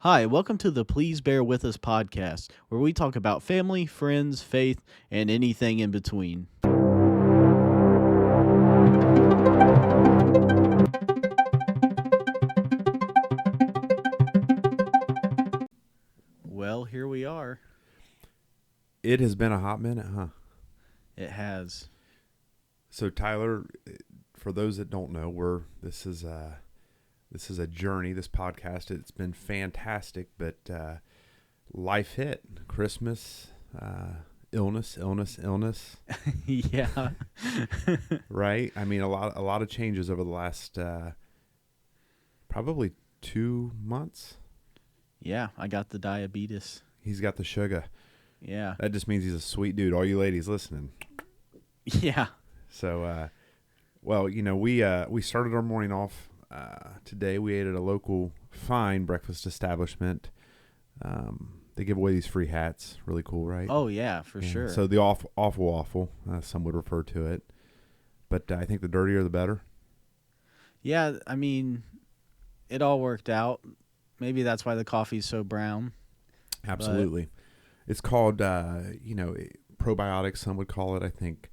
Hi, welcome to the Please Bear With Us podcast, where we talk about family, friends, faith, and anything in between. Well, here we are. It has been a hot minute, huh? It has. So Tyler, for those that don't know, this is a journey. This podcast, it's been fantastic, but life hit. Christmas, illness, Yeah. right? I mean, a lot of changes over the last probably 2 months. Yeah, I got the diabetes. He's got the sugar. Yeah. That just means he's a sweet dude. All you ladies listening. Yeah. So, well, we started our morning off today. We ate at a local fine breakfast establishment. They give away these free hats. Really cool, right? Oh, yeah, for sure. So the awful waffle, some would refer to it. But I think the dirtier the better. Yeah, I mean, it all worked out. Maybe that's why the coffee's so brown. Absolutely. It's called, probiotics, some would call it, I think.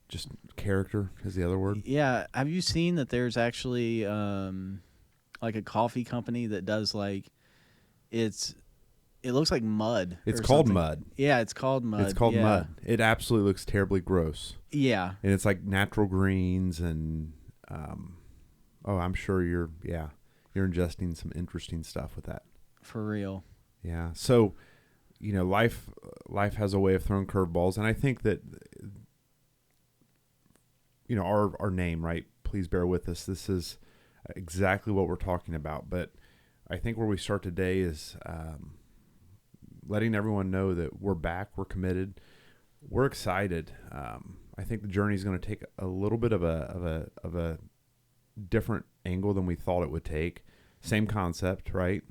Just character is the other word. Yeah. Have you seen that there's actually like a coffee company that does it looks like mud. It's or called something. Mud. Yeah, it's called Mud. It's called yeah. Mud. It absolutely looks terribly gross. Yeah. And it's like natural greens and, I'm sure you're ingesting some interesting stuff with that. For real. Yeah. So, life has a way of throwing curveballs. And I think that, our name, right? Please bear with us. This is exactly what we're talking about. But I think where we start today is letting everyone know that we're back. We're committed. We're excited. I think the journey is going to take a little bit of a different angle than we thought it would take. Same concept, right?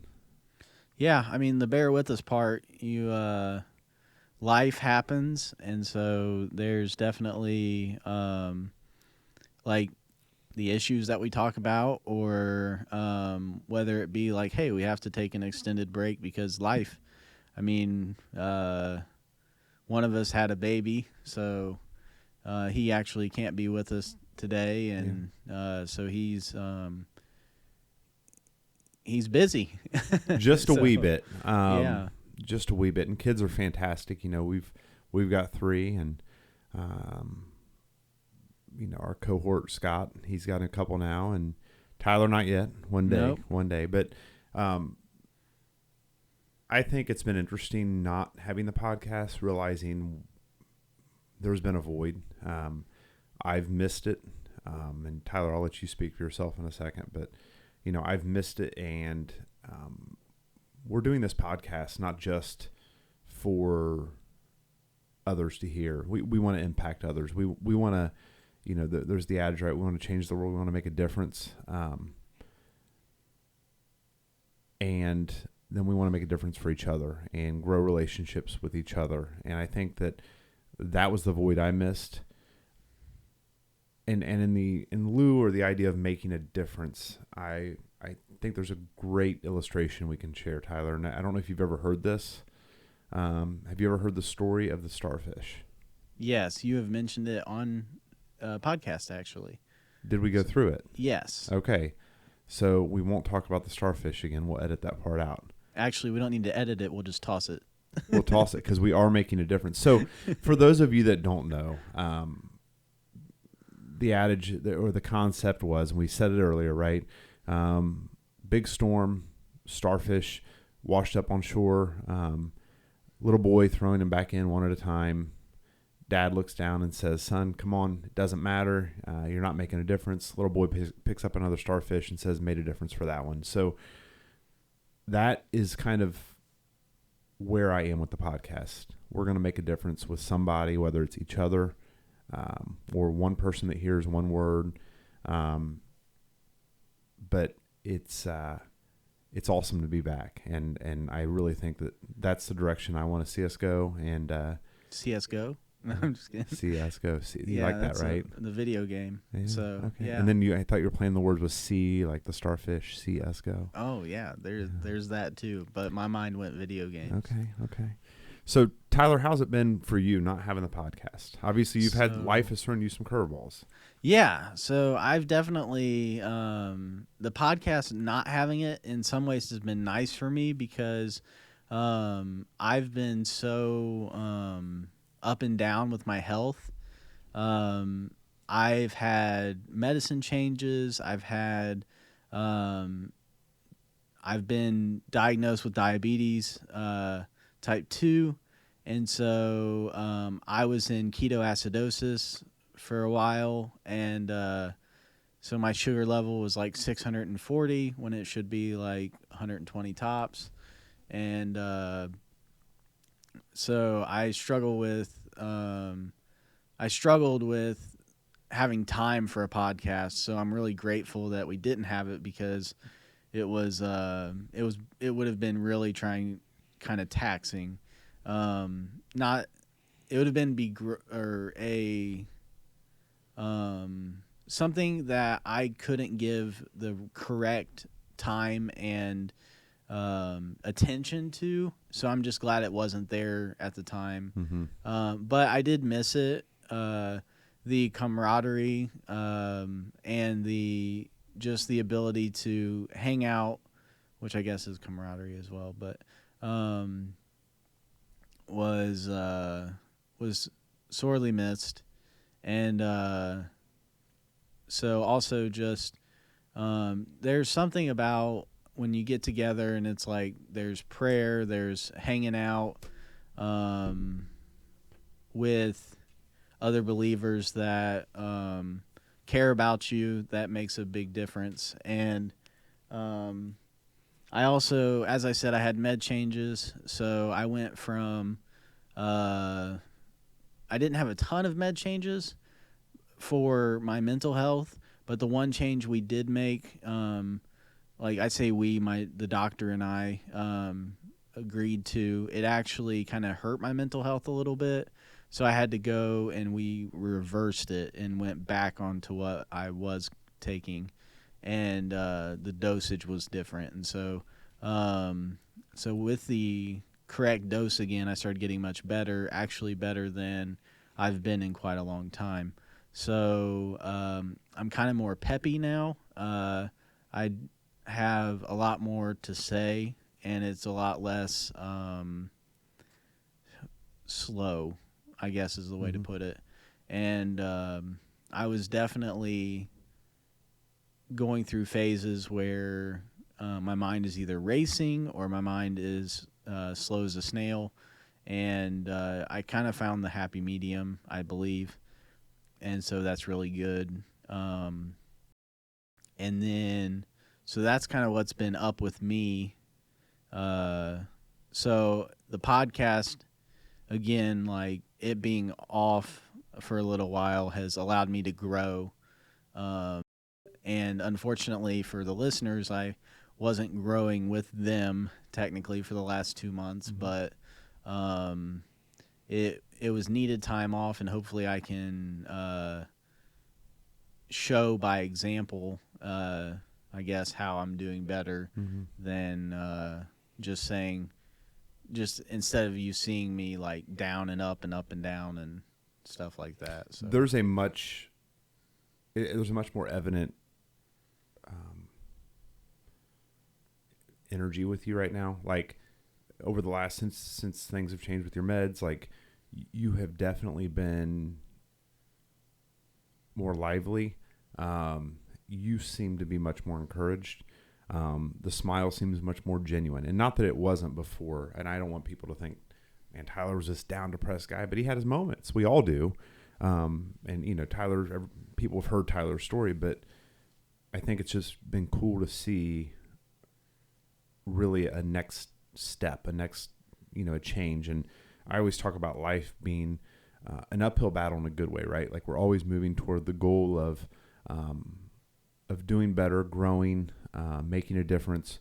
Yeah, I mean the bear with us part, life happens, and so there's definitely like the issues that we talk about, or whether it be like, hey, we have to take an extended break because life. I mean, one of us had a baby, so he actually can't be with us today, and so he's busy. Just a wee bit. Yeah. Just a wee bit. And kids are fantastic. We've got 3, and our cohort Scott, he's got a couple now, and Tyler not yet. One day. But I think it's been interesting not having the podcast, realizing there's been a void. I've missed it. And Tyler, I'll let you speak for yourself in a second, but I've missed it, and we're doing this podcast not just for others to hear. We want to impact others. We want to, there's the adage, right? We want to change the world. We want to make a difference. And then we want to make a difference for each other and grow relationships with each other. And I think that was the void I missed. And in lieu, or the idea of making a difference, I think there's a great illustration we can share, Tyler. And I don't know if you've ever heard this. Have you ever heard the story of the starfish? Yes, you have mentioned it on a podcast, actually. Did we go through it? Yes. Okay. So we won't talk about the starfish again. We'll edit that part out. Actually, we don't need to edit it. We'll just toss it. We'll toss it because we are making a difference. So for those of you that don't know, the adage or the concept was, and we said it earlier, right? Big storm, starfish washed up on shore, little boy throwing them back in one at a time. Dad looks down and says, son, come on, it doesn't matter. You're not making a difference. Little boy picks up another starfish and says, made a difference for that one. So that is kind of where I am with the podcast. We're going to make a difference with somebody, whether it's each other, or one person that hears one word. But it's awesome to be back. And I really think that's the direction I want to see us go. And, CSGO? No, I'm just kidding. CS:GO. You Yeah, like that, that's right? the video game. Yeah. So Okay. yeah. And then I thought you were playing the words with C, like the starfish, CS:GO. Oh yeah, there's that too. But my mind went video games. Okay. So Tyler, how's it been for you not having the podcast? Obviously, you've had So- life has thrown you some curveballs. Yeah, so I've definitely the podcast not having it in some ways has been nice for me because I've been so up and down with my health. I've had medicine changes. I've been diagnosed with diabetes type 2, and so I was in ketoacidosis for a while, and so my sugar level was like 640 when it should be like 120 tops, and so I struggled with having time for a podcast. So I'm really grateful that we didn't have it because it would have been really kind of taxing. Not it would have been something that I couldn't give the correct time and attention to. So I'm just glad it wasn't there at the time. Mm-hmm. But I did miss it. The camaraderie and the ability to hang out, which I guess is camaraderie as well, but was sorely missed. And so also just there's something about when you get together and it's like there's prayer, there's hanging out with other believers that care about you, that makes a big difference. And I also, as I said, I had med changes. So I went from, I didn't have a ton of med changes for my mental health, but the one change we did make, like I say the doctor and I agreed to, it actually kind of hurt my mental health a little bit. So I had to go and we reversed it and went back onto what I was taking, and the dosage was different. And so, so with the correct dose again, I started getting much better, actually better than I've been in quite a long time. So I'm kind of more peppy now. I have a lot more to say, and it's a lot less slow, I guess is the way to put it. And I was definitely going through phases where my mind is either racing or my mind is slow as a snail. And I kind of found the happy medium, I believe. And so that's really good. And then, so that's kind of what's been up with me. So the podcast, again, like it being off for a little while has allowed me to grow. And unfortunately for the listeners, I wasn't growing with them technically for the last 2 months, but it was needed time off, and hopefully I can show by example, I guess, how I'm doing better than just saying, just instead of you seeing me like down and up and down and stuff like that. So There's a much more evident energy with you right now. Like over the last since things have changed with your meds, like you have definitely been more lively. You seem to be much more encouraged. The smile seems much more genuine, and not that it wasn't before. And I don't want people to think, man, Tyler was this down, depressed guy, but he had his moments. We all do. And you know, people have heard Tyler's story, but I think it's just been cool to see really a next step, a change. And I always talk about life being an uphill battle in a good way, right? Like we're always moving toward the goal of doing better, growing, making a difference.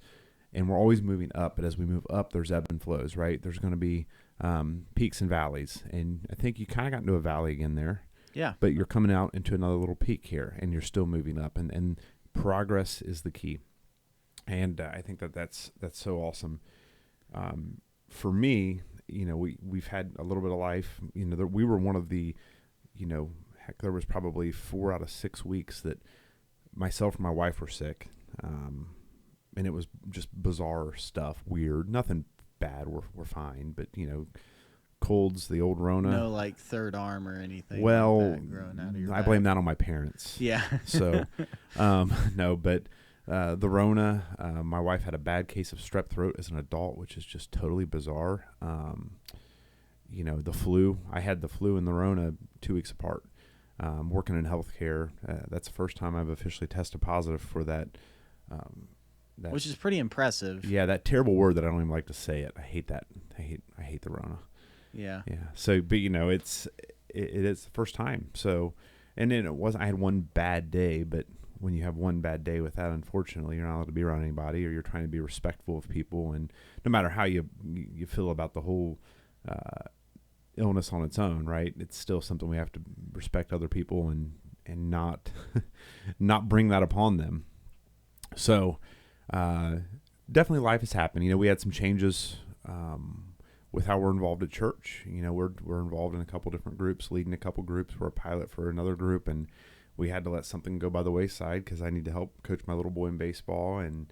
and we're always moving up. But as we move up, there's ebb and flows, right? There's going to be peaks and valleys, and I think you kind of got into a valley again there. Yeah. But you're coming out into another little peak here, and you're still moving up, and progress is the key. And I think that's so awesome. For me, we've had a little bit of life. We were one of the, heck, there was probably 4 out of 6 weeks that myself and my wife were sick, and it was just bizarre stuff, weird, nothing bad. We're fine, but colds, the old Rona. No, like third arm or anything. Well, like that growing out of your I back. blame that on my parents. Yeah. So, no, but the Rona, my wife had a bad case of strep throat as an adult, which is just totally bizarre. The flu, I had the flu and the Rona 2 weeks apart. Working in healthcare, that's the first time I've officially tested positive for that. Which is pretty impressive. Yeah, that terrible word that I don't even like to say it. I hate that. I hate the Rona. Yeah. Yeah. So, but it is the first time. So, and then I had one bad day, but when you have one bad day with that, unfortunately, you're not allowed to be around anybody, or you're trying to be respectful of people. And no matter how you feel about the whole illness on its own, right? It's still something we have to respect other people and not not bring that upon them. So, definitely life has happened. We had some changes with how we're involved at church. We're involved in a couple different groups, leading a couple groups. We're a pilot for another group, and we had to let something go by the wayside because I need to help coach my little boy in baseball, and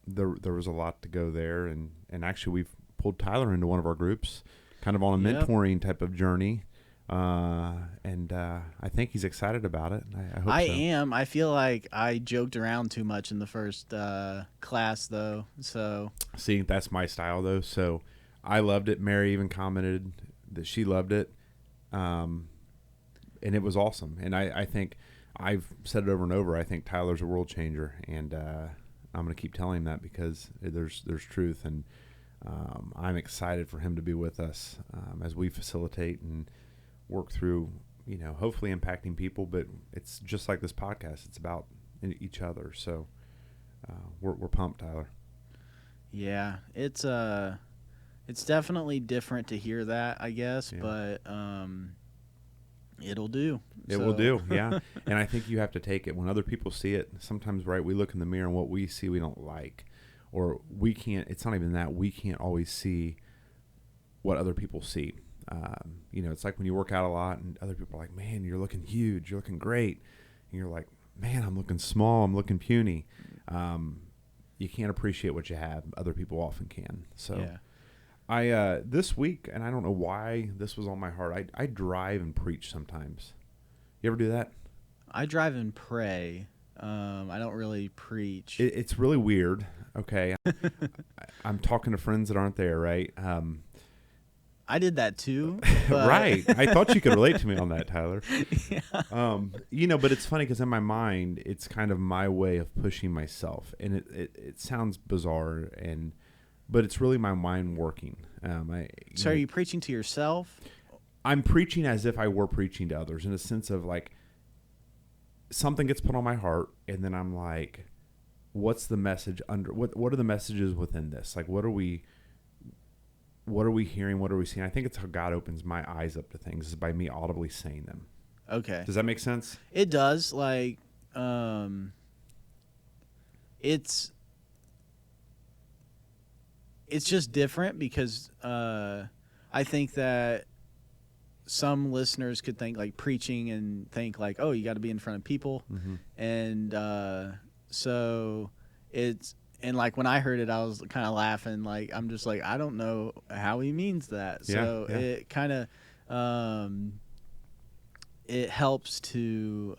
there was a lot to go there. And actually, we've pulled Tyler into one of our groups, kind of on a mentoring type of journey. And I think he's excited about it. I hope I so. am. I feel like I joked around too much in the first class, though. So See, that's my style, though. So I loved it. Mary even commented that she loved it. And it was awesome. And I think I've said it over and over. I think Tyler's a world changer, and I'm going to keep telling him that because there's truth. And I'm excited for him to be with us as we facilitate and work through, hopefully impacting people. But it's just like this podcast. It's about each other. So we're pumped, Tyler. yeah, it's definitely different to hear that, I guess, Yeah. but it'll do. It will do, yeah. And I think you have to take it when other people see it. Sometimes, right, we look in the mirror and what we see we don't like, or we can't. It's not even that we can't always see what other people see. It's like when you work out a lot and other people are like, "Man, you're looking huge. You're looking great," and you're like, "Man, I'm looking small. I'm looking puny." You can't appreciate what you have. Other people often can. So. Yeah. I this week, and I don't know why this was on my heart, I drive and preach sometimes. You ever do that? I drive and pray. I don't really preach. It's really weird. Okay. I'm talking to friends that aren't there, right? I did that too. But Right. I thought you could relate to me on that, Tyler. Yeah. But it's funny because in my mind, it's kind of my way of pushing myself. And it sounds bizarre, but it's really my mind working. So are you preaching to yourself? I'm preaching as if I were preaching to others, in a sense of like something gets put on my heart, and then I'm like, what's the message under what are the messages within this? Like what are we hearing? What are we seeing? I think it's how God opens my eyes up to things, is by me audibly saying them. Okay. Does that make sense? It does. Like, it's just different because I think that some listeners could think like preaching and think like, oh, you got to be in front of people. Mm-hmm. And so it's, and like when I heard it, I was kind of laughing. Like, I'm just like, I don't know how he means that. So Yeah. it kind of, it helps to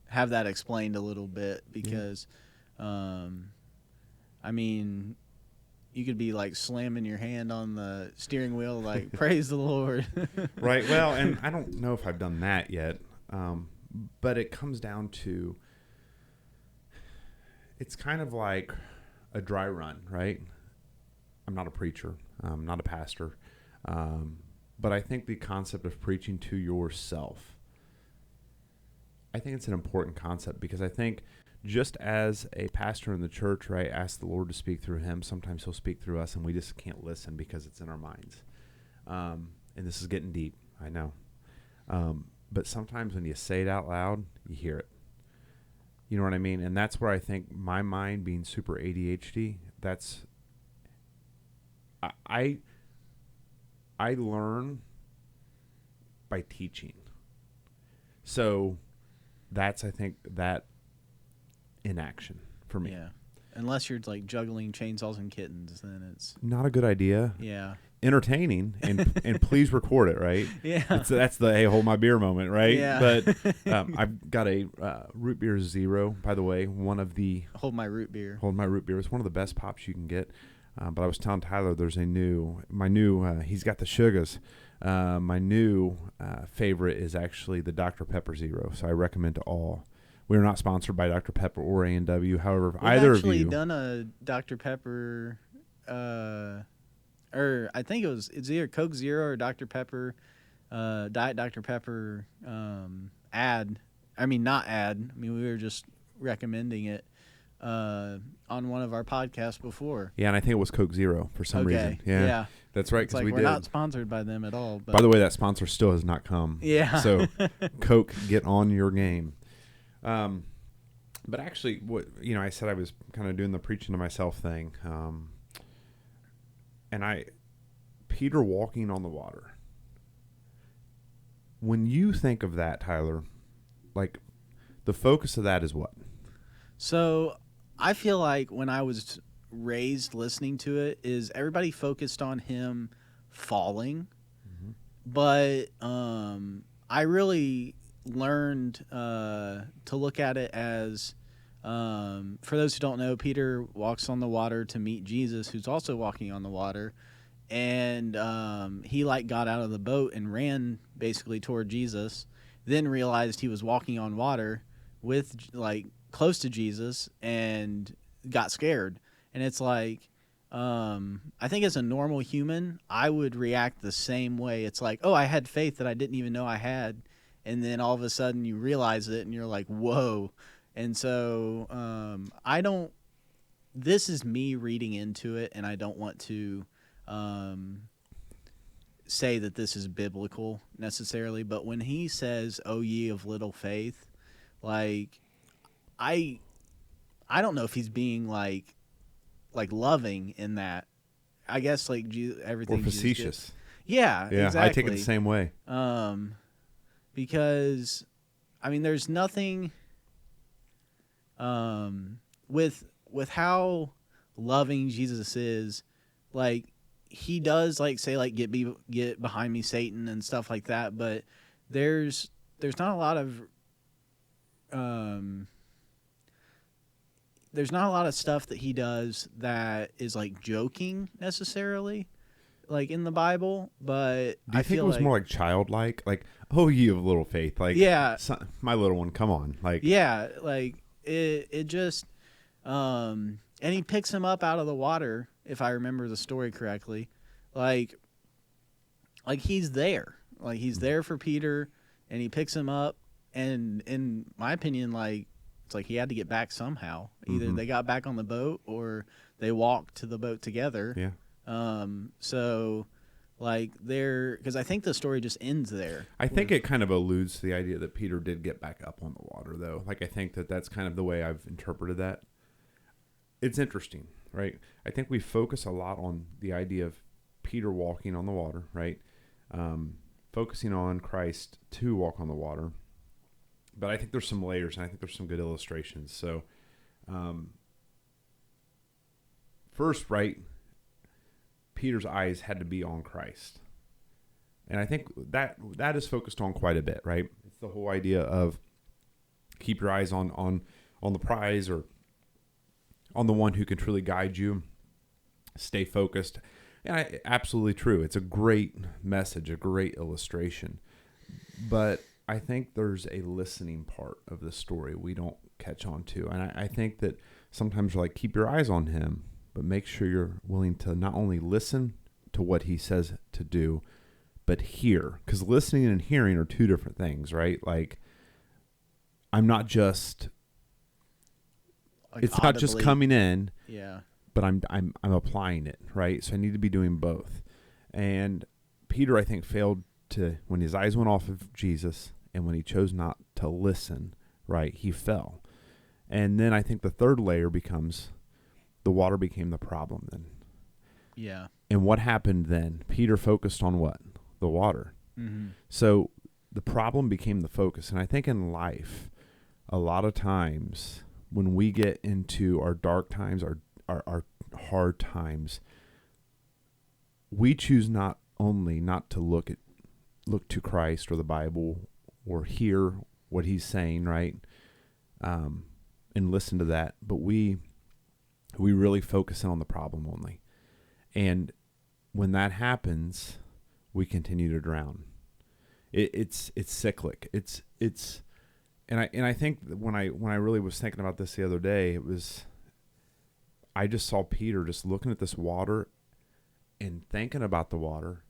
have that explained a little bit because, I mean, you could be like slamming your hand on the steering wheel, like praise the Lord. Right. Well, and I don't know if I've done that yet, but it comes down to, it's kind of like a dry run, right? I'm not a preacher. I'm not a pastor. But I think the concept of preaching to yourself I think it's an important concept because I think just as a pastor in the church, right, asks the Lord to speak through him, sometimes he'll speak through us and we just can't listen because it's in our minds. And this is getting deep, I know. But sometimes when you say it out loud, you hear it. You know what I mean? And that's where I think my mind being super ADHD, I learn by teaching. So that's, I think, that in action for me. Yeah. Unless you're like juggling chainsaws and kittens, then it's Not a good idea. yeah. Entertaining, and please record it, right? Yeah. That's the hey, hold my beer moment, right? Yeah. But I've got a Root Beer Zero, by the way, one of the Hold my root beer. Hold My Root Beer. It's one of the best pops you can get. But I was telling Tyler there's he's got the sugars. My new favorite is actually the Dr. Pepper Zero, so I recommend to all. We are not sponsored by Dr. Pepper or A&W. However, if either of you... We've actually done a Dr. Pepper, or I think it's either Coke Zero or Dr. Pepper, Diet Dr. Pepper ad. I mean, not ad. I mean, we were just recommending it on one of our podcasts before. Yeah, and I think it was Coke Zero for some reason. Yeah. That's right, It's because like we we're did. not sponsored by them at all. But By the way, that sponsor still has not come. Yeah. So, Coke, get on your game. But actually, I said I was kind of doing the preaching to myself thing. And Peter walking on the water. When you think of that, Tyler, like the focus of that is what? So I feel like when I was raised listening to it, is everybody focused on him falling, but I really learned to look at it as, for those who don't know, Peter walks on the water to meet Jesus, who's also walking on the water, and he got out of the boat and ran basically toward Jesus, then realized he was walking on water with close to Jesus and got scared. And it's like, I think as a normal human, I would react the same way. It's like, oh, I had faith that I didn't even know I had. And then all of a sudden you realize it and you're like, whoa. And so this is me reading into it, and I don't want to say that this is biblical necessarily. But when he says, "O ye of little faith," I don't know if he's being like loving in that. I guess everything Or facetious. Yeah, exactly. I take it the same way. Because I mean, there's nothing with how loving Jesus is. He does say get behind me, Satan, and stuff like that. But there's not a lot of stuff that he does that is joking necessarily, in the Bible. But Do you think it was more childlike? Oh, ye of little faith. Yeah. My little one, come on. Yeah, it just and he picks him up out of the water, if I remember the story correctly. He's there. He's there for Peter, and he picks him up, and in my opinion, it's he had to get back somehow. Either they got back on the boat or they walked to the boat together. Yeah. Because I think the story just ends there. I think it kind of alludes to the idea that Peter did get back up on the water, though. I think that's kind of the way I've interpreted that. It's interesting, right? I think we focus a lot on the idea of Peter walking on the water, right? Focusing on Christ to walk on the water. But I think there's some layers, and I think there's some good illustrations. So, first, right, Peter's eyes had to be on Christ. And I think that is focused on quite a bit, right? It's the whole idea of keep your eyes on the prize, or on the one who can truly guide you. Stay focused. And absolutely true. It's a great message, a great illustration. But I think there's a listening part of the story we don't catch on to. And I think that sometimes you're keep your eyes on him, but make sure you're willing to not only listen to what he says to do, but hear. Because listening and hearing are two different things, right? I'm not just, Like it's not just audibly- coming in, Yeah. but I'm applying it, right? So I need to be doing both. And Peter, I think, failed to, when his eyes went off of Jesus and when he chose not to listen, right, he fell. And then I think the third layer becomes the water became the problem then. Yeah. And what happened then? Peter focused on what? The water. Mm-hmm. So the problem became the focus. And I think in life, a lot of times when we get into our dark times, our hard times, we choose not only not to look to Christ or the Bible or hear what he's saying, right? And listen to that, but we really focus in on the problem only. And when that happens, we continue to drown. It's cyclic. And I think that when I really was thinking about this the other day, I just saw Peter just looking at this water and thinking about the water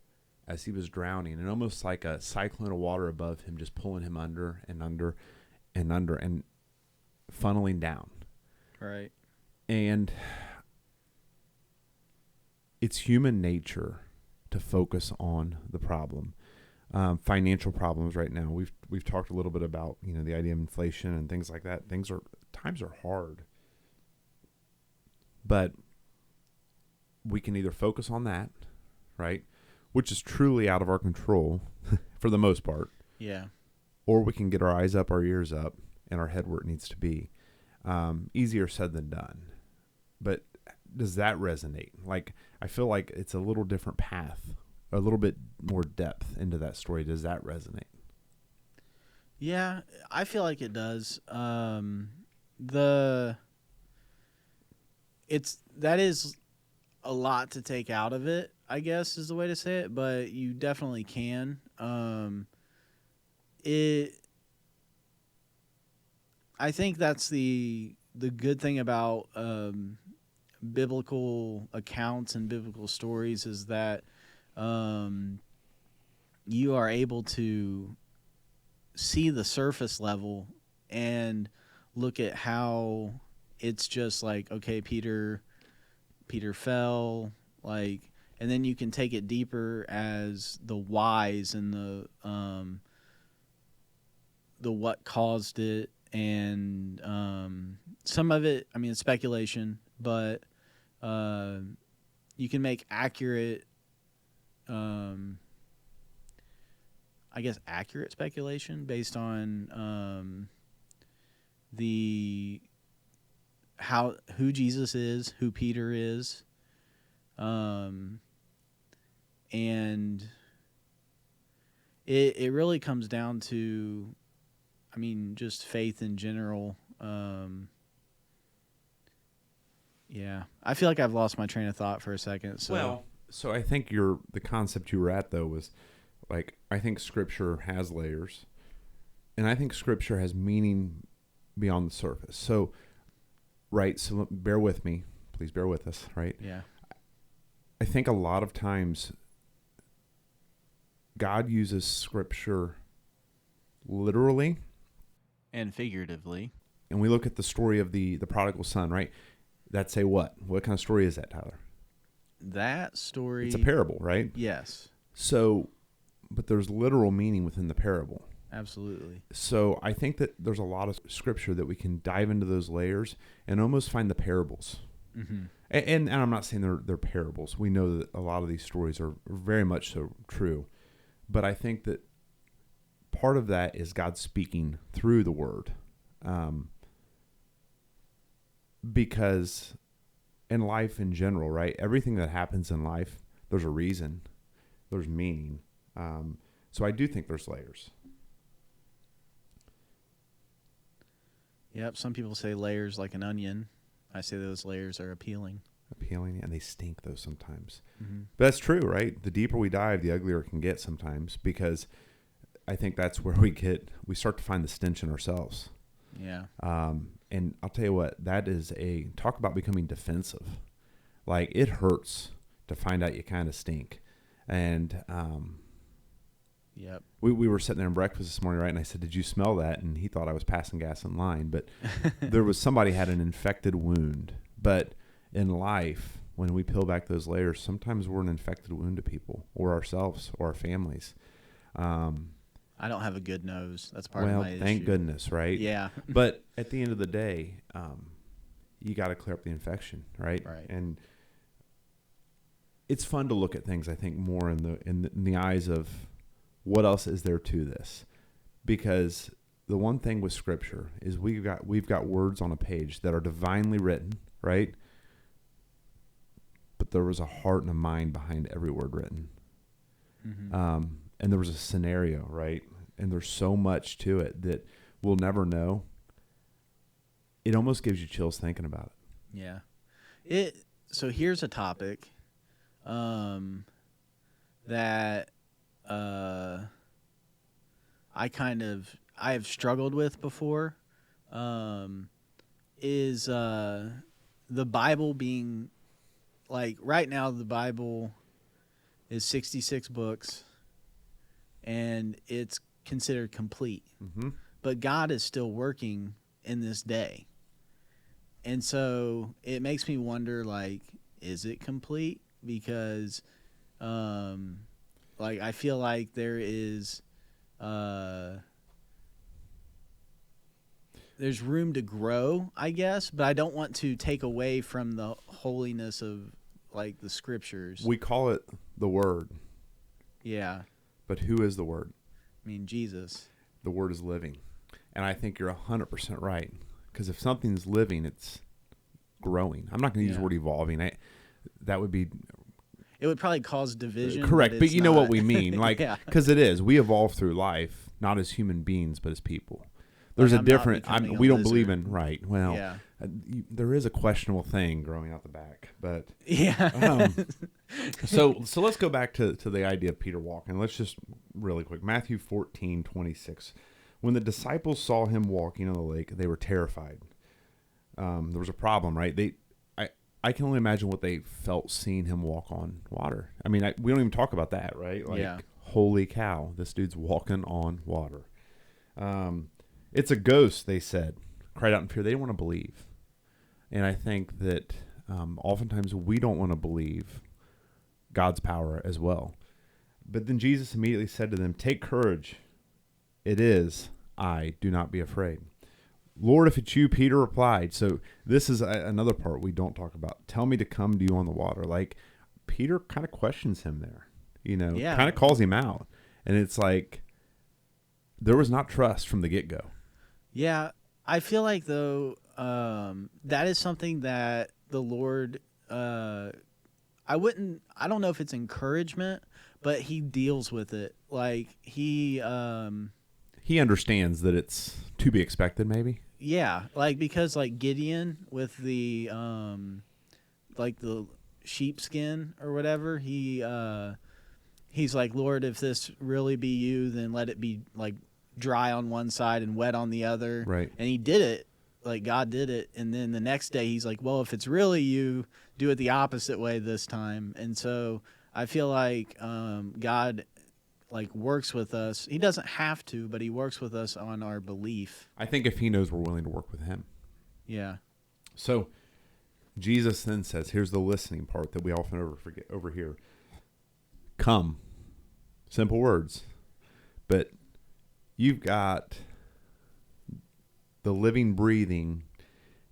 as he was drowning, and almost like a cyclone of water above him, just pulling him under and under and under and funneling down. Right. And it's human nature to focus on the problem. Financial problems right now. We've talked a little bit about, the idea of inflation and things like that. Times are hard. But we can either focus on that, right, which is truly out of our control for the most part, Yeah. or we can get our eyes up, our ears up, and our head where it needs to be. Easier said than done. But does that resonate? Like, I feel like it's a little different path, a little bit more depth into that story. Does that resonate? Yeah, I feel like it does. That is a lot to take out of it, I guess is the way to say it, but you definitely can. I think that's the good thing about biblical accounts and biblical stories is that you are able to see the surface level and look at how it's just like, okay, Peter fell, like, and then you can take it deeper as the whys and the what caused it, and some of it, I mean, it's speculation, but you can make accurate accurate speculation based on who Jesus is, who Peter is, and it really comes down to, I mean, just faith in general. Yeah, I feel like I've lost my train of thought for a second. So So I think the concept you were at though was, like, I think Scripture has layers, and I think Scripture has meaning beyond the surface. So, right, so bear with me. Please bear with us, right? yeah, I think a lot of times God uses Scripture literally, and figuratively. and we look at the story of the prodigal son, right? That's a what? What kind of story is that, Tyler? That story. It's a parable, right? Yes, So, but there's literal meaning within the parable. absolutely. So I think that there's a lot of Scripture that we can dive into those layers and almost find the parables. Mm-hmm. And I'm not saying they're parables. We know that a lot of these stories are very much so true. But I think that part of that is God speaking through the Word. Because in life in general, right, everything that happens in life, there's a reason, there's meaning. So I do think there's layers. Yep. Some people say layers like an onion. I say those layers are appealing. Appealing, and they stink though sometimes. Mm-hmm. But that's true, right? The deeper we dive, the uglier it can get sometimes, because I think that's where we start to find the stench in ourselves. Yeah. And I'll tell you what, that is talk about becoming defensive. Like, it hurts to find out you kind of stink. And Yep. We were sitting there in breakfast this morning, right? And I said, "Did you smell that?" And he thought I was passing gas in line, but there was somebody had an infected wound. But in life, when we peel back those layers, sometimes we're an infected wound to people or ourselves or our families. I don't have a good nose. That's part of my issue. Thank goodness, right? Yeah. But at the end of the day, you got to clear up the infection, right? Right. And it's fun to look at things, I think, more in the eyes of what else is there to this, because the one thing with Scripture is we've got words on a page that are divinely written, right? But there was a heart and a mind behind every word written. Mm-hmm. And there was a scenario, right? And there's so much to it that we'll never know. It almost gives you chills thinking about it. Yeah. So here's a topic that I have struggled with before, is the Bible being, like, right now the Bible is 66 books and it's considered complete. Mm-hmm. But God is still working in this day. And so it makes me wonder, like, is it complete? Because, like, I feel like there is, there's room to grow, I guess, but I don't want to take away from the holiness of, like, the Scriptures. We call it the Word. Yeah. But who is the Word? I mean, Jesus. The Word is living. And I think you're 100% right. Because if something's living, it's growing. I'm not going to use the word evolving. That would be... It would probably cause division. Correct, but you know what we mean. Like, because yeah. it is. We evolve through life, not as human beings, but as people. There's a different... we don't believe in... Right. Well, yeah. There is a questionable thing growing out the back. But... Yeah. So let's go back to the idea of Peter walking. Let's just really quick. Matthew 14:26. When the disciples saw him walking on the lake, they were terrified. There was a problem, right? I can only imagine what they felt seeing him walk on water. I mean, we don't even talk about that, right? Like, holy cow, this dude's walking on water. It's a ghost, they said. Cried out in fear. They didn't want to believe. And I think that oftentimes we don't want to believe God's power as well. But then Jesus immediately said to them, "Take courage. It is I. Do not be afraid." "Lord, if it's you," Peter replied. So this is another part we don't talk about. "Tell me to come to you on the water." Like, Peter kind of questions him there, kind of calls him out. And it's like, there was not trust from the get-go. Yeah, I feel like, though, that is something that the Lord, I don't know if it's encouragement, but he deals with it. Like, he understands that it's to be expected, maybe. Yeah, like, because, like, Gideon with the like the sheepskin or whatever, he's like, "Lord, if this really be you, then let it be, like, dry on one side and wet on the other." Right. And he did it. Like, God did it. And then the next day he's like, "Well, if it's really you, do it the opposite way this time." And so I feel like God, like, works with us. He doesn't have to, but he works with us on our belief. I think if he knows we're willing to work with him. Yeah. So Jesus then says, here's the listening part that we often overhear. Come. Simple words. But you've got the living, breathing,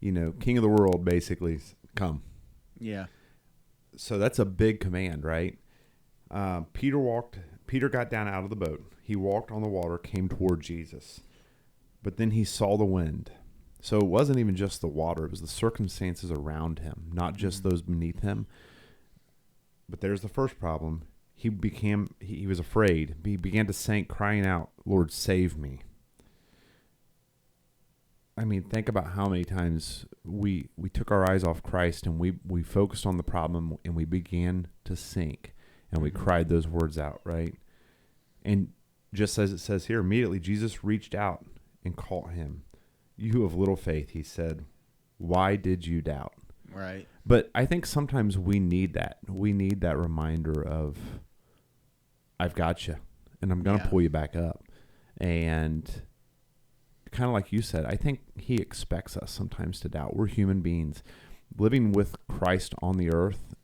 king of the world, basically. Come. Yeah. So that's a big command, right? Peter got down out of the boat. He walked on the water, came toward Jesus. But then he saw the wind. So it wasn't even just the water. It was the circumstances around him, not just those beneath him. But there's the first problem. He was afraid. He began to sink, crying out, "Lord, save me." I mean, think about how many times we took our eyes off Christ and we focused on the problem and we began to sink and we cried those words out, right? And just as it says here, immediately Jesus reached out and caught him. "You of little faith," he said, "why did you doubt?" Right. But I think sometimes we need that. We need that reminder of, I've got you. and I'm going to Yeah. pull you back up. And kind of like you said, I think he expects us sometimes to doubt. We're human beings living with Christ on the earth,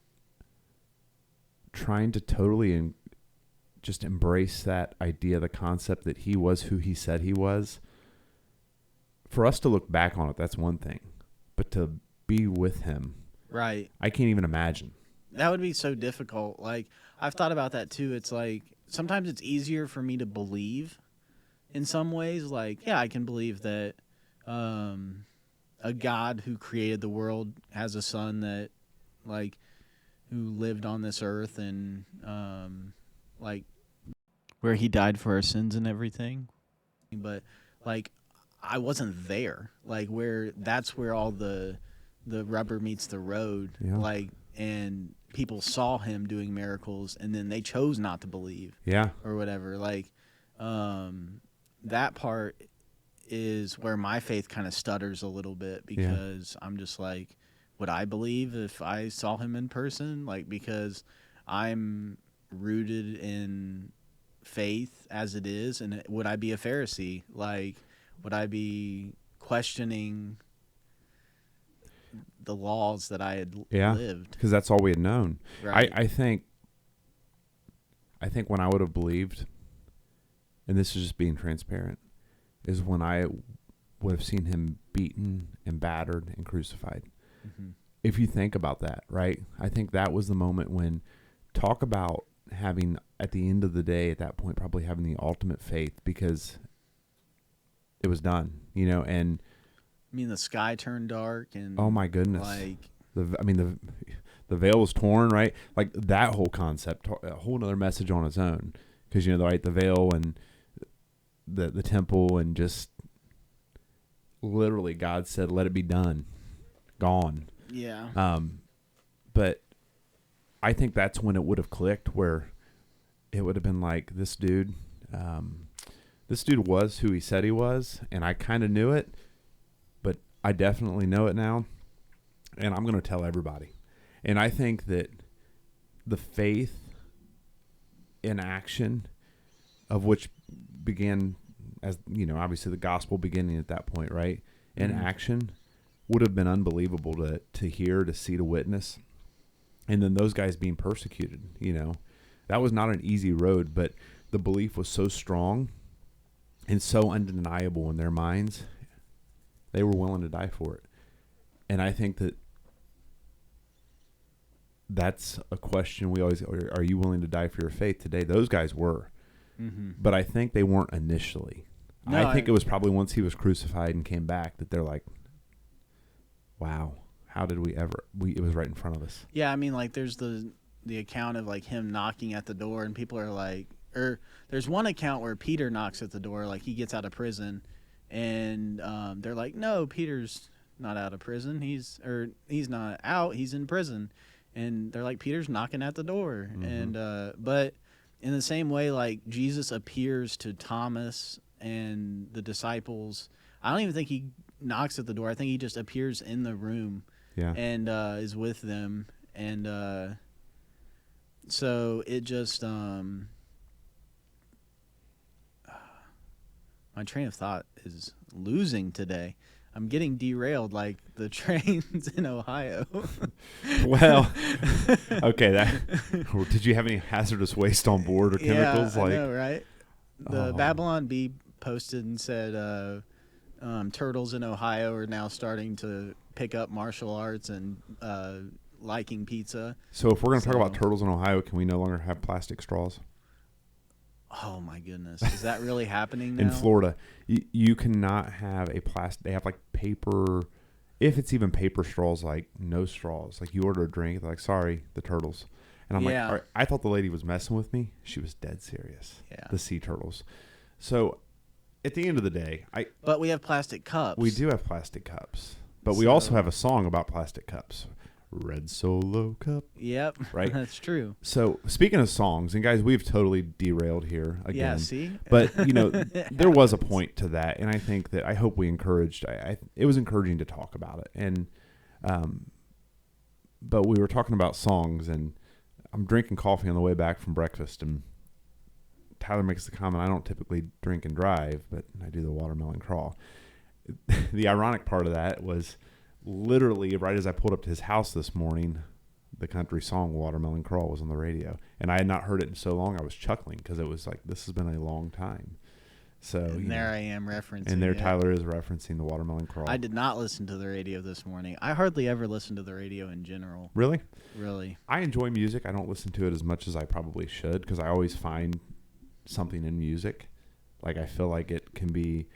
trying to totally just embrace that idea, the concept that he was who he said he was. For us to look back on it, that's one thing. But to be with him, Right. I can't even imagine. That would be so difficult. Like, I've thought about that too. It's like sometimes it's easier for me to believe in some ways. Like, yeah, I can believe that a God who created the world has a son that, like, who lived on this earth and, like, where he died for our sins and everything. But, like, I wasn't there. Like, that's where all the rubber meets the road. Yeah. Like, and people saw him doing miracles and then they chose not to believe Yeah. or whatever. Like, that part is where my faith kind of stutters a little bit because I'm just like, would I believe if I saw him in person? Like, because I'm rooted in faith as it is, and would I be a Pharisee? Like, would I be questioning the laws that I had lived? Because that's all we had known. Right. I think when I would have believed, and this is just being transparent, is when I would have seen him beaten and battered and crucified. Mm-hmm. If you think about that, right? I think that was the moment when, talk about having, at the end of the day, at that point, probably having the ultimate faith because it was done, and I mean, the sky turned dark and oh my goodness. like the veil was torn, right? Like that whole concept, a whole other message on its own. Because, right, the veil and the temple and just literally God said, let it be done. Gone. yeah. But I think that's when it would have clicked, where it would have been like, this dude was who he said he was, and I kind of knew it, but I definitely know it now, and I'm going to tell everybody. And I think that the faith in action, of which began as, obviously the gospel beginning at that point, right? In action would have been unbelievable to hear, to see, to witness. And then those guys being persecuted, that was not an easy road, but the belief was so strong and so undeniable in their minds, they were willing to die for it. And I think that's a question we always, are you willing to die for your faith today? Those guys were. Mm-hmm. But I think they weren't initially. No, I think it was probably once he was crucified and came back that they're like, wow, how did we ever? It was right in front of us. Yeah, I mean, like, there's the account of, like, him knocking at the door, and people are like, or there's one account where Peter knocks at the door, like, he gets out of prison, and they're like, no, Peter's not out of prison. He's not out. He's in prison. And they're like, Peter's knocking at the door. Mm-hmm. And but in the same way, like, Jesus appears to Thomas and the disciples. I don't even think he knocks at the door. I think he just appears in the room. Yeah. And is with them. And so it just my train of thought is losing today. I'm getting derailed like the trains in Ohio. Well, okay. Did you have any hazardous waste on board or chemicals? Yeah, I know, right? The Oh. Babylon Bee posted and said turtles in Ohio are now starting to pick up martial arts and liking pizza. So if we're going to talk about So- turtles in Ohio, can we no longer have plastic straws? Oh my goodness, is that really happening now? In Florida, you cannot have a plastic. They have like paper, if it's even paper straws, like no straws. Like you order a drink, they're like, sorry, the turtles. And I'm Yeah. like, all right, I thought the lady was messing with me. She was dead serious. Yeah. The sea turtles. So at the end of the day, But we have plastic cups. we do have plastic cups, but we also So- have a song about plastic cups. Red Solo Cup. Yep. Right? That's true. So speaking of songs, and guys, we've totally derailed here again. Yeah. See. But there was a point to that, and I think that I hope we encouraged. It was encouraging to talk about it, and but we were talking about songs, and I'm drinking coffee on the way back from breakfast, and Tyler makes the comment, I don't typically drink and drive, but I do the watermelon crawl. The ironic part of that was literally right as I pulled up to his house this morning, the country song Watermelon Crawl was on the radio. And I had not heard it in so long, I was chuckling because it was like, this has been a long time. So And there I am referencing. And there it. Tyler is referencing the Watermelon Crawl. I did not listen to the radio this morning. I hardly ever listen to the radio in general. Really? Really. I enjoy music. I don't listen to it as much as I probably should because I always find something in music. Like I feel like it can be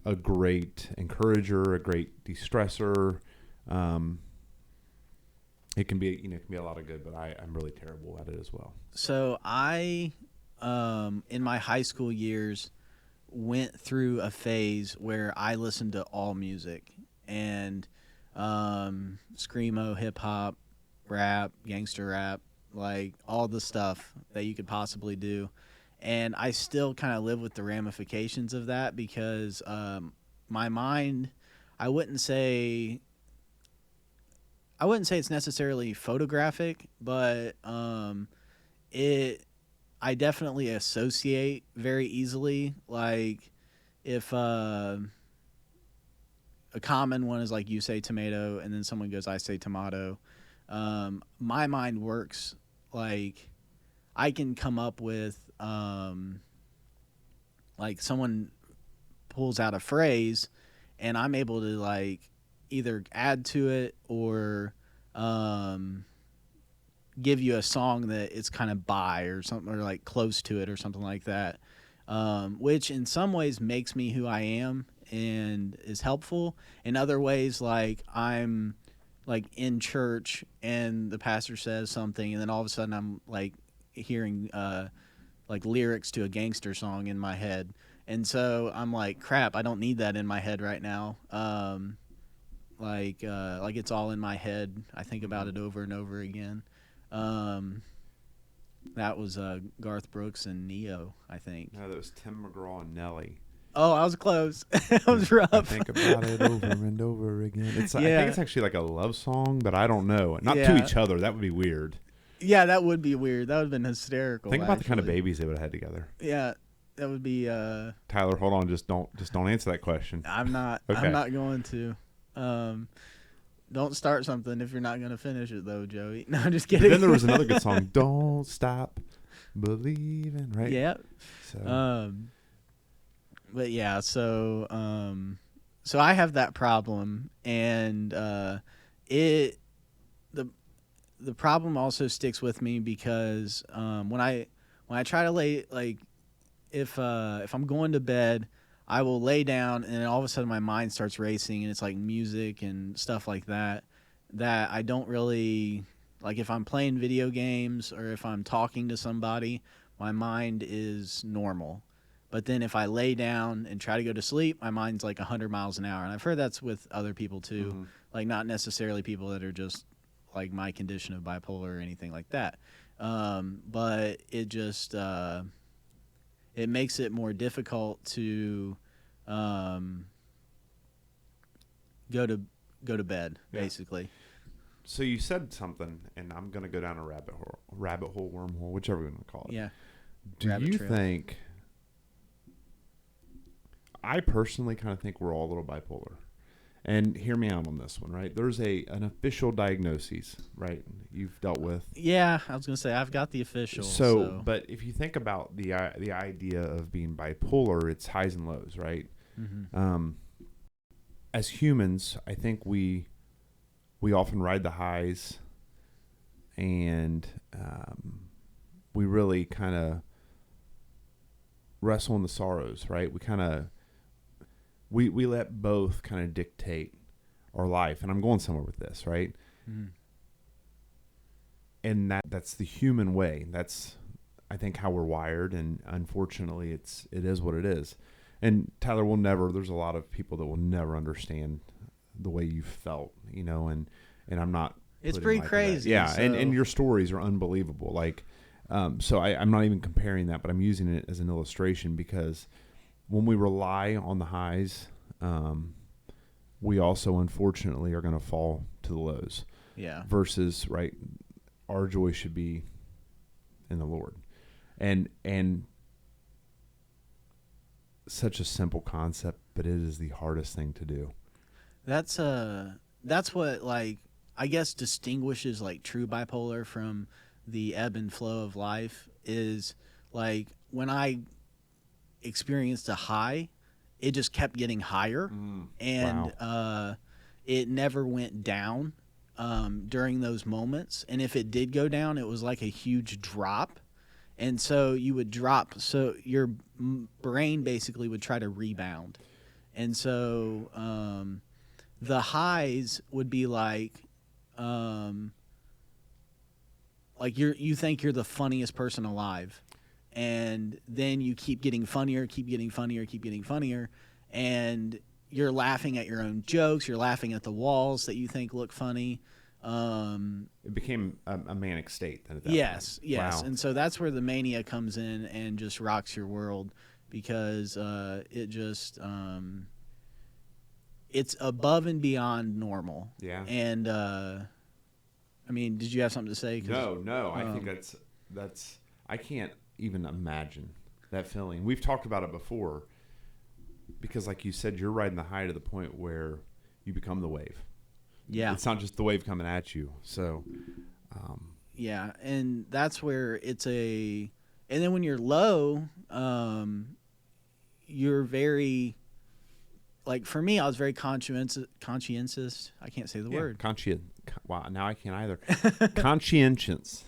a great encourager, a great de-stressor. It can be, it can be a lot of good, but I'm really terrible at it as well. So I, in my high school years, went through a phase where I listened to all music and screamo, hip hop, rap, gangster rap, like all the stuff that you could possibly do. And I still kind of live with the ramifications of that because my mind, I wouldn't say it's necessarily photographic, but I definitely associate very easily. Like if a common one is like you say tomato and then someone goes I say tomato, my mind works like I can come up with like someone pulls out a phrase and I'm able to like either add to it or give you a song that it's kind of by or something or like close to it or something like that, which in some ways makes me who I am and is helpful. In other ways, like I'm like in church and the pastor says something and then all of a sudden I'm like hearing like lyrics to a gangster song in my head. And so I'm like, crap, I don't need that in my head right now. Like it's all in my head. I think about it over and over again. That was Garth Brooks and Neo, I think. No, that was Tim McGraw and Nelly. Oh, I was close. That was rough. I think about it over and over again. I think it's actually like a love song, but I don't know. Not to each other. That would be weird. Yeah, that would be weird. That would have been hysterical. Think about the kind of babies they would have had together. Yeah, that would be. Tyler, hold on. Just don't answer that question. I'm not. Okay. I'm not going to. Don't start something if you're not going to finish it, though, Joey. No, I'm just kidding. But then there was another good song, "Don't Stop Believing," right? Yeah. So. But yeah, so I have that problem, and the problem also sticks with me because when I try to lay, like if I'm going to bed, I will lay down and then all of a sudden my mind starts racing and it's like music and stuff like that I don't really like. If I'm playing video games or if I'm talking to somebody, my mind is normal. But then if I lay down and try to go to sleep, my mind's like 100 miles an hour. And I've heard that's with other people too. Mm-hmm. Like not necessarily people that are just like my condition of bipolar or anything like that. But it just it makes it more difficult to go to bed, basically. So you said something, and I'm going to go down a rabbit hole, wormhole, whichever you want to call it. Yeah. Do you think? I personally kind of think we're all a little bipolar. And hear me out on this one, right? There's an official diagnosis, right? You've dealt with. Yeah, I was going to say I've got the official. So, but if you think about the idea of being bipolar, it's highs and lows, right? Mm-hmm. As humans, I think we often ride the highs, and we really kind of wrestle in the sorrows, right? We kind of we let both kind of dictate our life, and I'm going somewhere with this, right? Mm-hmm. And that's the human way. That's, I think, how we're wired, and unfortunately, it is what it is. And Tyler there's a lot of people that will never understand the way you felt, and I'm not. It's pretty crazy. Yeah, so. and your stories are unbelievable. Like, so I'm not even comparing that, but I'm using it as an illustration because when we rely on the highs, we also unfortunately are going to fall to the lows. Yeah. Versus, right, our joy should be in the Lord, and such a simple concept, but it is the hardest thing to do. That's what, like, I guess distinguishes like true bipolar from the ebb and flow of life is like when I experienced a high, it just kept getting higher, and it never went down during those moments. And if it did go down, it was like a huge drop. And so you would drop, so your brain basically would try to rebound. And so the highs would be like you think you're the funniest person alive, and then you keep getting funnier, keep getting funnier, keep getting funnier, and you're laughing at your own jokes, you're laughing at the walls that you think look funny. It became a manic state then at that Yes, point. yes. Wow. And so that's where the mania comes in and just rocks your world, because it just it's above and beyond normal. Yeah. And I mean, did you have something to say? No. I think that's I can't even imagine that feeling. We've talked about it before because, like you said, you're riding the high to the point where you become the wave. Yeah. It's not just the wave coming at you. So, yeah, and that's where it's a. And then when you're low, you're very. Like for me, I was very conscientious. I can't say the word. Wow, now I can't either. Conscientious.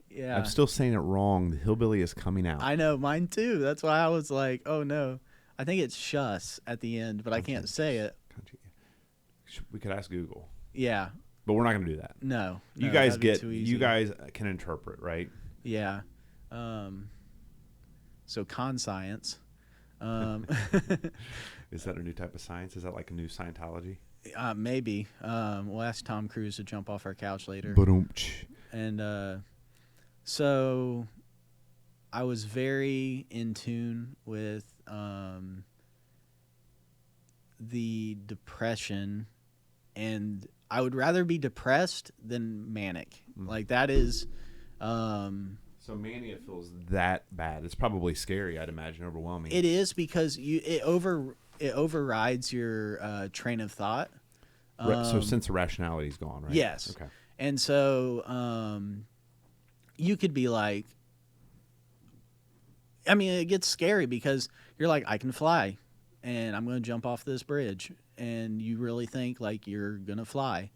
Yeah. I'm still saying it wrong. The hillbilly is coming out. I know, mine too. That's why I was like, oh no. I think it's shus at the end, but I can't say it. We could ask Google. Yeah. But we're not going to do that. No. You guys that'd be too easy. you guys can interpret, right? Yeah. So conscience. Is that a new type of science? Is that like a new Scientology? Maybe. We'll ask Tom Cruise to jump off our couch later. And so I was very in tune with the depression, and I would rather be depressed than manic. Like that is so mania feels that bad. It's probably scary, I'd imagine, overwhelming. It is, because it overrides your train of thought. So sense of rationality is gone, right? Yes. Okay. And so you could be like, I mean, it gets scary because you're like, I can fly and I'm going to jump off this bridge. And you really think like you're going to fly.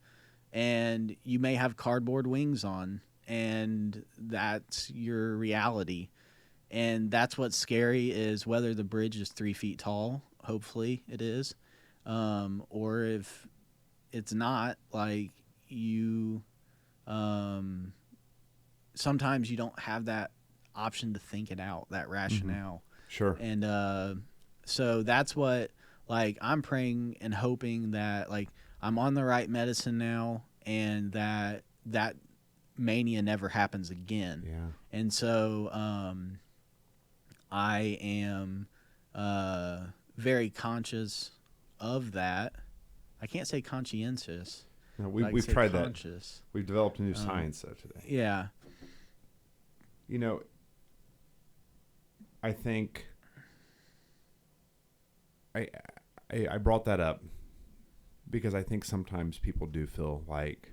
And you may have cardboard wings on, and that's your reality. And that's what's scary, is whether the bridge is 3 feet tall. Hopefully it is. Or if it's not, like you, sometimes you don't have that option to think it out, that rationale. Sure. And so that's what, like, I'm praying and hoping that, like, I'm on the right medicine now, and that mania never happens again. Yeah. And so I am very conscious of that. I can't say conscientious. No, but I can we've say tried conscious. that. We've developed a new science though today. Yeah. You know, I think I brought that up because I think sometimes people do feel like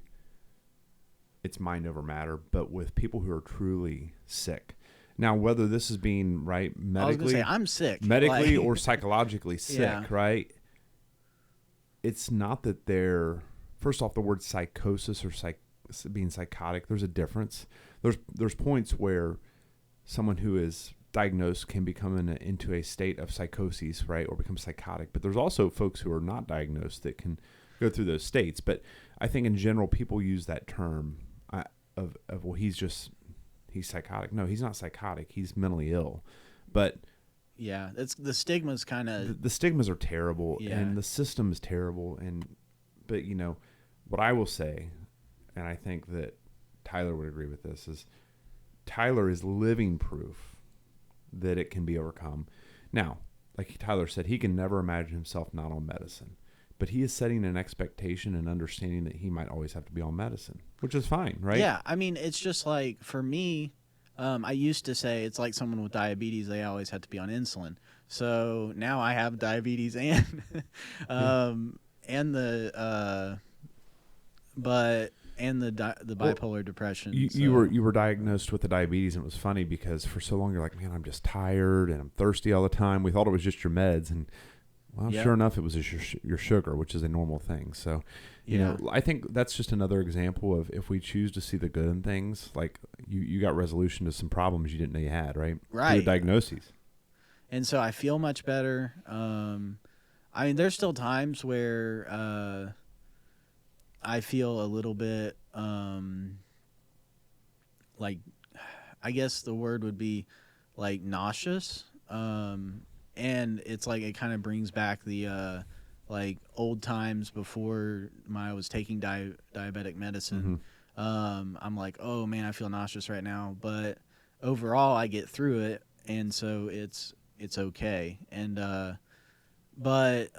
it's mind over matter, but with people who are truly sick. Now, whether this is being medically, I was gonna say, I'm sick, medically like, or psychologically sick, Yeah. right? It's not that they're, first off, the word psychosis or being psychotic, there's a difference. There's points where someone who is diagnosed can become into a state of psychosis, right, or become psychotic. But there's also folks who are not diagnosed that can go through those states. But I think in general, people use that term of well, he's psychotic. No, he's not psychotic. He's mentally ill. But yeah, it's the stigma's kind of the stigmas are terrible, Yeah. and the system is terrible. But you know, what I will say, and I think that Tyler would agree with this, is Tyler is living proof that it can be overcome. Now, like Tyler said, he can never imagine himself not on medicine, but he is setting an expectation and understanding that he might always have to be on medicine, which is fine, right? Yeah, I mean, it's just like, for me, I used to say it's like someone with diabetes, they always had to be on insulin. So now I have diabetes and and the Well, bipolar depression. you were diagnosed with the diabetes, and it was funny because for so long you're like, man, I'm just tired and I'm thirsty all the time. We thought it was just your meds, and well, Yep. sure enough, it was just your sugar, which is a normal thing. So, you know, I think that's just another example of if we choose to see the good in things, like you got resolution to some problems you didn't know you had, right? Right. Through the diagnoses. And so I feel much better. I mean, there's still times where I feel a little bit like, I guess the word would be like nauseous. And it's like it kind of brings back the like old times before I was taking diabetic medicine. I'm like, oh man, I feel nauseous right now, but overall I get through it, and so it's okay. And but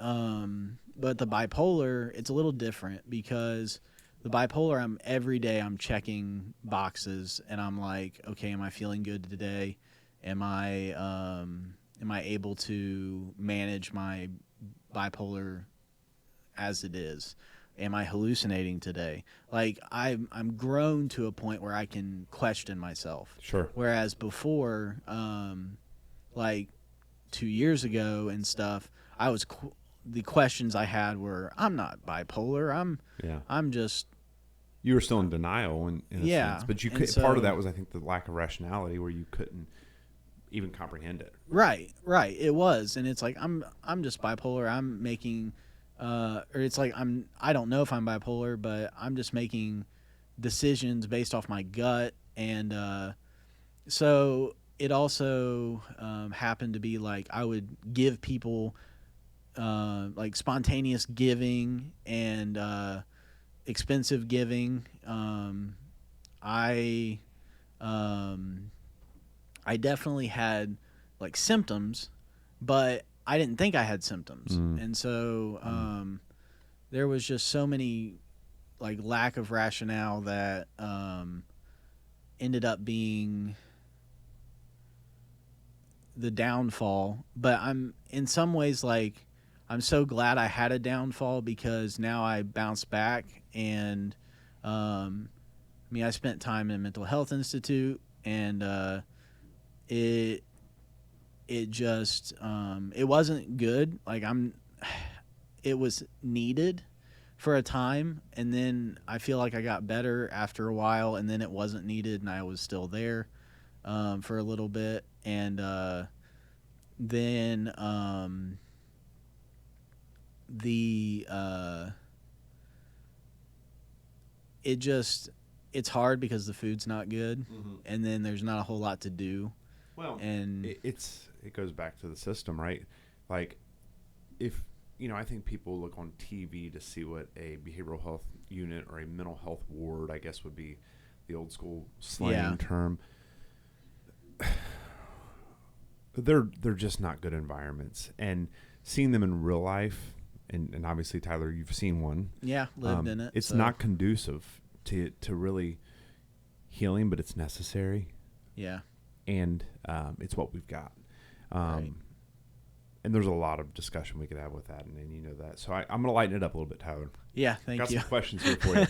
the bipolar, it's a little different because the bipolar, every day I'm checking boxes, and I'm like, okay, am I feeling good today? Am I able to manage my bipolar as it is? Am I hallucinating today? Like I'm grown to a point where I can question myself. Sure. Whereas before, like 2 years ago and stuff, the questions I had were, I'm not bipolar. I'm just. You were still in denial in a sense, but you could. Part of that was, I think, the lack of rationality, where you couldn't even comprehend it. Right. It was, and it's like I'm just bipolar. I'm making, or it's like I don't know if I'm bipolar, but I'm just making decisions based off my gut, and so it also happened to be like I would give people like spontaneous giving and expensive giving. I definitely had like symptoms, but I didn't think I had symptoms, and so there was just so many like lack of rationale that ended up being the downfall. But I'm in some ways like I'm so glad I had a downfall, because now I bounced back, and I mean, I spent time in a mental health institute, and it just it wasn't good. Like it was needed for a time, and then I feel like I got better after a while, and then it wasn't needed, and I was still there for a little bit, and then it's hard because the food's not good, and then there's not a whole lot to do. Well, and it goes back to the system, right? Like, if I think people look on TV to see what a behavioral health unit or a mental health ward, I guess, would be the old school slang term. They're just not good environments, and seeing them in real life, and obviously, Tyler, you've seen one. Yeah, lived in it. It's not conducive to really healing, but it's necessary. Yeah. And it's what we've got. Right. And there's a lot of discussion we could have with that, and you know that. So I'm going to lighten it up a little bit, Tyler. Yeah, thank you. Got some questions here for you.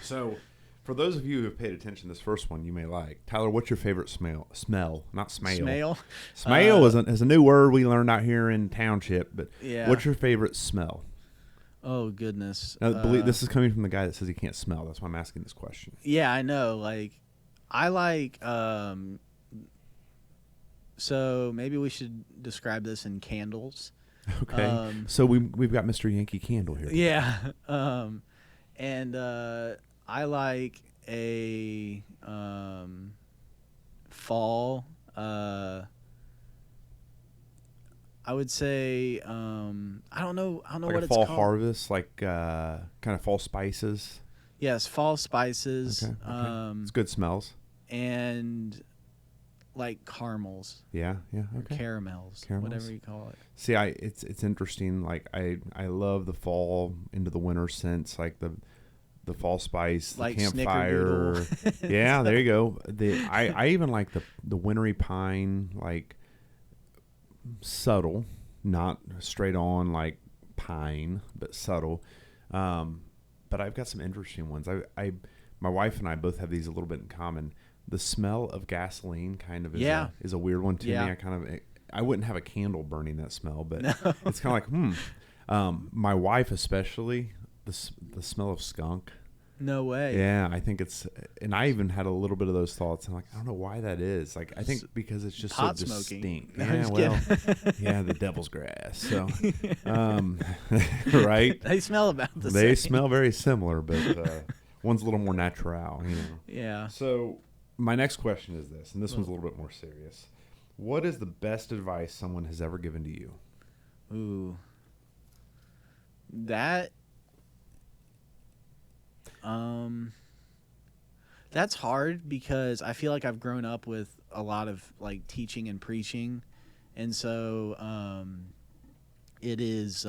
So for those of you who have paid attention, this first one you may like. Tyler, what's your favorite smell? Not smell. Smell is a new word we learned out here in Township, but what's your favorite smell? Oh, goodness. Now, believe this is coming from the guy that says he can't smell. That's why I'm asking this question. Yeah, I know. Like, I like... so maybe we should describe this in candles. Okay. So we've got Mr. Yankee Candle here. Yeah. And I like a fall. I would say I don't know like what a it's fall called. harvest, like kind of fall spices. Yes, fall spices. Okay. It's good smells. And like caramels. Yeah. Okay. Or caramels, whatever you call it. See, it's interesting. Like I love the fall into the winter scents, like the fall spice, the like campfire. Yeah, there you go. I even like the wintry pine, like subtle, not straight on like pine, but subtle. But I've got some interesting ones. My wife and I both have these a little bit in common. The smell of gasoline kind of is a weird one to Yeah. me. I wouldn't have a candle burning that smell, but No. it's kind of like, my wife especially, the smell of skunk. No way. Yeah, I think and I even had a little bit of those thoughts. I'm like, I don't know why that is. Like, I think because it's just Pot so smoking. distinct. No, I'm Yeah, just well, yeah, the devil's grass. So, right? They smell about the They same. smell very similar, but one's a little more natural, Yeah. So, my next question is this, and this one's a little bit more serious. What is the best advice someone has ever given to you? Ooh. That that's hard because I feel like I've grown up with a lot of like teaching and preaching, and so it is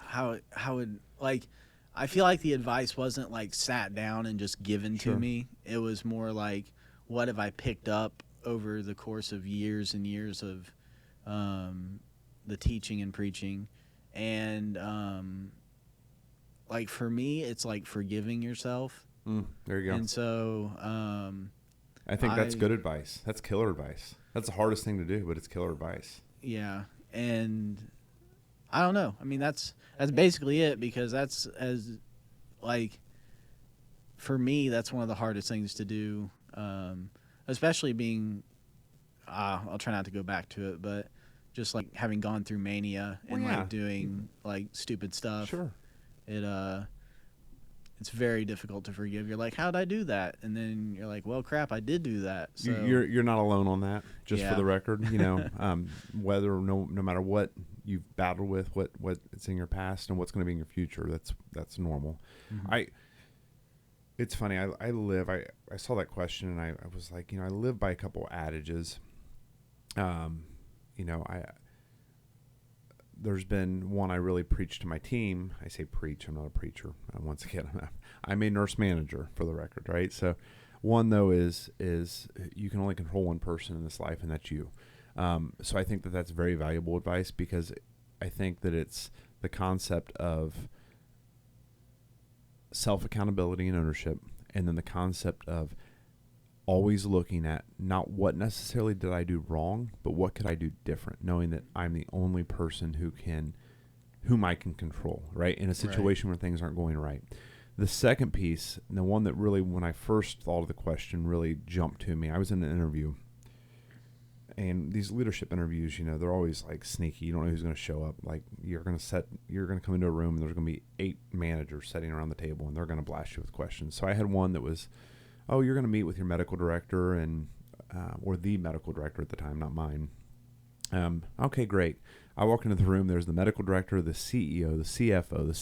how would like I feel like the advice wasn't like sat down and just given Sure. to me. It was more like what have I picked up over the course of years and years of the teaching and preaching, and like for me it's like forgiving yourself. There you go. And so I think that's I- good advice. That's killer advice. That's the hardest thing to do, but it's killer advice. yeah, and I don't know, I mean that's basically it, because that's as like for me that's one of the hardest things to do, especially being I'll try not to go back to it, but just like having gone through mania and Well, yeah. like doing like stupid stuff. Sure. It's very difficult to forgive. You're like, how'd I do that? And then you're like, well, crap, I did do that. So You're not alone on that. Just for Yeah. the record, whether no matter what you've battled with, what it's in your past and what's going to be in your future, that's normal. Mhm. It's funny. I saw that question and I was like, I live by a couple adages. There's been one I really preach to my team. I say preach. I'm not a preacher. Once again, I'm a nurse manager for the record, right? So one though is you can only control one person in this life, and that's you. So I think that that's very valuable advice, because I think that it's the concept of self-accountability and ownership, and then the concept of always looking at not what necessarily did I do wrong, but what could I do different, knowing that I'm the only person whom I can control, right? In a situation where things aren't going right. The second piece, and the one that really, when I first thought of the question, really jumped to me, I was in an interview, and these leadership interviews, they're always like sneaky. You don't know who's going to show up. Like you're going to come into a room and there's going to be 8 managers sitting around the table and they're going to blast you with questions. So I had one that was, oh, you're going to meet with your medical director and or the medical director at the time, not mine. Okay, great. I walk into the room. There's the medical director, the CEO, the CFO, the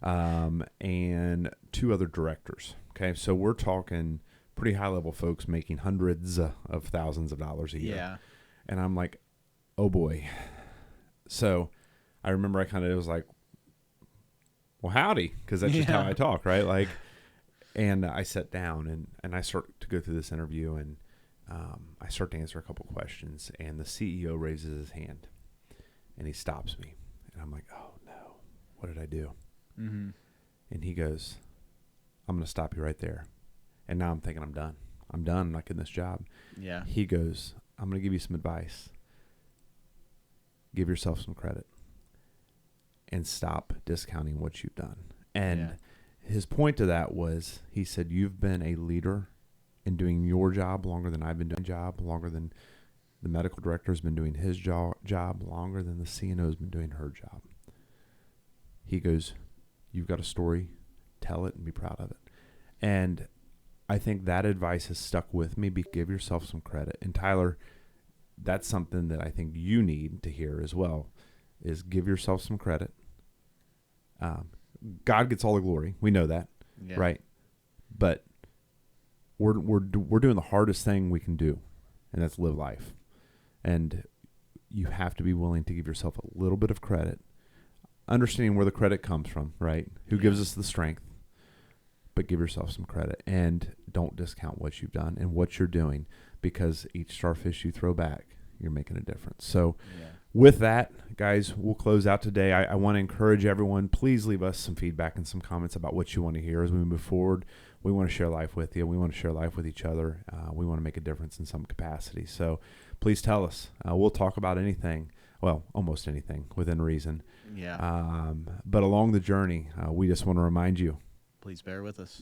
CNO, and 2 other directors. Okay, so we're talking pretty high-level folks making hundreds of thousands of dollars a year. Yeah. And I'm like, oh, boy. So I remember I kind of was like, well, howdy, because that's just how I talk, right? Like, and I sat down and I start to go through this interview, and I start to answer a couple questions, and the CEO raises his hand, and he stops me. And I'm like, oh, no, what did I do? Mm-hmm. And he goes, I'm going to stop you right there. And now I'm thinking I'm done. I'm not getting this job. Yeah. He goes, I'm going to give you some advice. Give yourself some credit and stop discounting what you've done. And his point to that was, he said, you've been a leader in doing your job longer than I've been doing my job, longer than the medical director has been doing his job, longer than the CNO has been doing her job. He goes, you've got a story, tell it and be proud of it. And I think that advice has stuck with me. Give yourself some credit. And Tyler, that's something that I think you need to hear as well, is give yourself some credit. God gets all the glory. We know that, right? But we're doing the hardest thing we can do, and that's live life. And you have to be willing to give yourself a little bit of credit, understanding where the credit comes from, right? Who gives us the strength? but give yourself some credit and don't discount what you've done and what you're doing, because each starfish you throw back, you're making a difference. So with that, guys, we'll close out today. I want to encourage everyone, please leave us some feedback and some comments about what you want to hear as we move forward. We want to share life with you. We want to share life with each other. We want to make a difference in some capacity. So please tell us. We'll talk about anything, well, almost anything within reason. Yeah. But along the journey, we just want to remind you, Please bear with us.